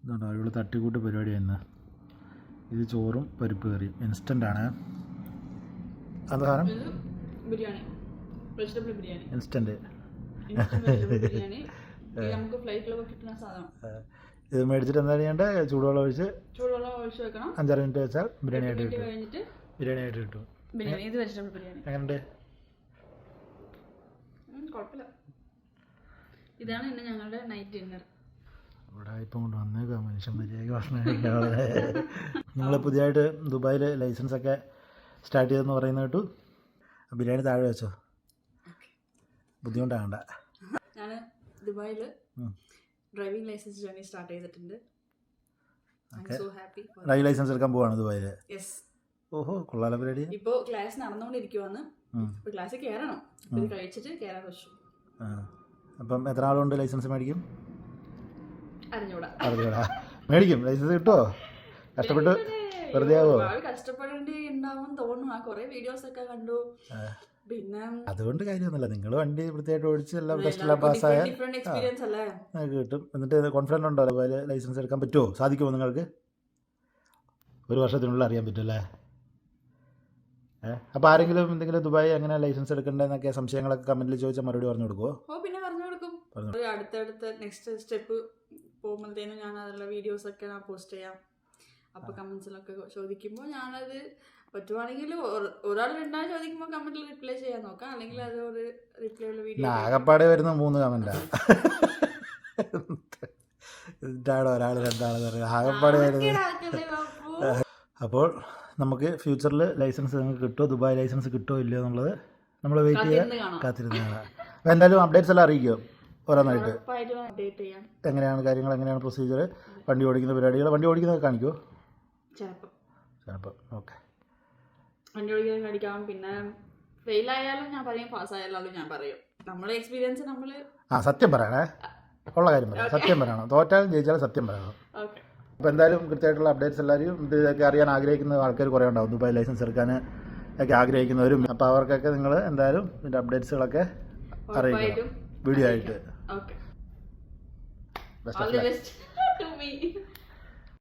ഇതുണ്ടോ ഇവിടെ തട്ടിക്കൂട്ട് പരിപാടിയായിരുന്നു. ഇത് ചോറും പരിപ്പ് കറിയും ഇൻസ്റ്റൻ്റാണ്. അത് സാധനം ബിരിയാണി, വെജിറ്റബിൾ ബിരിയാണി, ഇൻസ്റ്റൻറ്റ്. ബിരിയാണി നമുക്ക് ഫ്ലൈറ്റിലൊക്കെ കിട്ടുന്ന സാധനം. ഇത് മേടിച്ചിട്ട് എന്താ ചെയ്യേണ്ടത്? ചൂടുവെള്ളം ഒഴിച്ച് വെക്കണം. 5-6 മിനിറ്റ് വെച്ചാൽ ബിരിയാണി ആയിട്ട് കിട്ടും. ബിരിയാണി കിട്ടും. ഇത് വെജിറ്റബിൾ ബിരിയാണി. എങ്ങനെയുണ്ട്? കുഴപ്പമില്ല. ഇതാണ് ഇന്ന് ഞങ്ങളുടെ നൈറ്റ് ഡിന്നർ. ഇവിടെ ഇപ്പം കൊണ്ട് വന്നേക്കാം മനുഷ്യൻ മര്യാദയ്ക്ക് ഭക്ഷണം കഴിക്കാതെ. നിങ്ങൾ പുതിയതായിട്ട് ദുബായിൽ ലൈസൻസ് ഒക്കെ സ്റ്റാർട്ട് ചെയ്തെന്ന് പറയുന്നത് കേട്ടു. ബിരിയാണി താഴെ വെച്ചോ, ബുദ്ധിമുട്ടാകണ്ട. ഞാൻ ദുബായിൽ ഡ്രൈവിംഗ് ലൈസൻസ് ജേർണി സ്റ്റാർട്ട് ചെയ്തിട്ടുണ്ട്. ഡ്രൈവിംഗ് ലൈസൻസ് എടുക്കാൻ പോവാണ് ദുബായിൽ. യെസ്. ഓഹോ, കൊള്ളാല പരിപാടി. ഇപ്പോൾ ക്ലാസ് നടന്നുകൊണ്ടിരിക്കുവാണ്. ഇപ്പോൾ ക്ലാസ്സിൽ കയറണം. ഇത് കഴിച്ചിട്ട് കയറാൻ വെച്ചു. അപ്പം എത്ര ആളുണ്ട് ലൈസൻസ് മേടിക്കും? അറിഞ്ഞൂടാ. മേടിക്കും. ലൈസൻസ് കിട്ടുമോ? കഷ്ടപ്പെട്ട് വെറുതെ ആവോ? കഷ്ടപ്പെടേണ്ടി ഉണ്ടാവും തോന്നുന്നു. കുറെ വീഡിയോസ് ഒക്കെ കണ്ടു. പിന്നെ അതുകൊണ്ട് കാര്യമൊന്നുമില്ല. നിങ്ങൾ വണ്ടി വൃത്തിയായിട്ട് ഓടിച്ച് എല്ലാം ടെസ്റ്റെല്ലാം പാസ്സായ കിട്ടും. എന്നിട്ട് കോൺഫിഡൻറ്റ് ഉണ്ടോ അതുപോലെ ലൈസൻസ് എടുക്കാൻ പറ്റുമോ? സാധിക്കുമോ നിങ്ങൾക്ക്? 1 വർഷത്തിനുള്ളിൽ അറിയാൻ പറ്റുമല്ലേ? അപ്പോൾ ആരെങ്കിലും എന്തെങ്കിലും ദുബായ് അങ്ങനെ ലൈസൻസ് എടുക്കേണ്ടതെന്നൊക്കെ സംശയങ്ങളൊക്കെ കമൻറ്റിൽ ചോദിച്ചാൽ മറുപടി പറഞ്ഞു കൊടുക്കുമോ? പിന്നെ പറഞ്ഞു കൊടുക്കും. അടുത്തടുത്ത നെക്സ്റ്റ് സ്റ്റെപ്പ് പോകുമ്പോഴത്തേനും ഞാൻ അതിലുള്ള വീഡിയോസൊക്കെ ഞാൻ പോസ്റ്റ് ചെയ്യാം. അപ്പോൾ കമൻസിലൊക്കെ ചോദിക്കുമ്പോൾ ഞാനത് പറ്റുവാണെങ്കിൽ ഒരാൾ 2 ചോദിക്കുമ്പോൾ കമൻറ്റിൽ റിപ്ലൈ ചെയ്യാൻ നോക്കാം. അല്ലെങ്കിൽ അത് ഒരു റിപ്ലൈ ഉള്ള വീഡിയോ. ആകപ്പാടെ വരുന്ന 3 കമൻറ്റാണ്. എന്നിട്ടാണ് ഒരാൾ 2 പറയുക. ആകപ്പാടെ വരുന്നത്. അപ്പോൾ നമുക്ക് ഫ്യൂച്ചറിൽ ലൈസൻസ് നിങ്ങൾക്ക് കിട്ടുമോ, ദുബായ് ലൈസൻസ് കിട്ടുമോ ഇല്ലയോ എന്നുള്ളത് നമ്മൾ വെയിറ്റ് ചെയ്യാൻ കാത്തിരുന്നതാണ്. അപ്പോൾ എന്തായാലും അപ്ഡേറ്റ്സ് എല്ലാം അറിയിക്കുമോ ഓരോന്നായിട്ട്? എങ്ങനെയാണ് കാര്യങ്ങൾ, എങ്ങനെയാണ് പ്രൊസീജിയർ, വണ്ടി ഓടിക്കുന്ന പരിപാടികൾ, വണ്ടി ഓടിക്കുന്നതൊക്കെ കാണിക്കുമോ? ചിലപ്പോൾ. ഓക്കെ, വണ്ടി ഓടിക്കുന്നത് കാണിക്കാം. പിന്നെ ഫെയിലായാലും ഞാൻ പറയും, പാസ്സായാലും ഞാൻ പറയും. നമ്മുടെ എക്സ്പീരിയൻസ് നമ്മൾ സത്യം പറയണേ, ഉള്ള കാര്യം പറയാം. സത്യം പറയണം. തോറ്റാലും ജയിച്ചാലും സത്യം പറയണം. ഓക്കെ. അപ്പോൾ എന്തായാലും കൃത്യമായിട്ടുള്ള അപ്ഡേറ്റ്സ് എല്ലാവരും ഇതൊക്കെ അറിയാൻ ആഗ്രഹിക്കുന്ന ആൾക്കാർ കുറേ ഉണ്ടാവും, ദുബായ് ലൈസൻസ് എടുക്കാൻ ഒക്കെ ആഗ്രഹിക്കുന്നവരും. അപ്പോൾ അവർക്കൊക്കെ നിങ്ങൾ എന്തായാലും ഇതിൻ്റെ അപ്ഡേറ്റ്സുകളൊക്കെ അറിയിക്കണം വീഡിയോ ആയിട്ട്. Okay. All the best to me.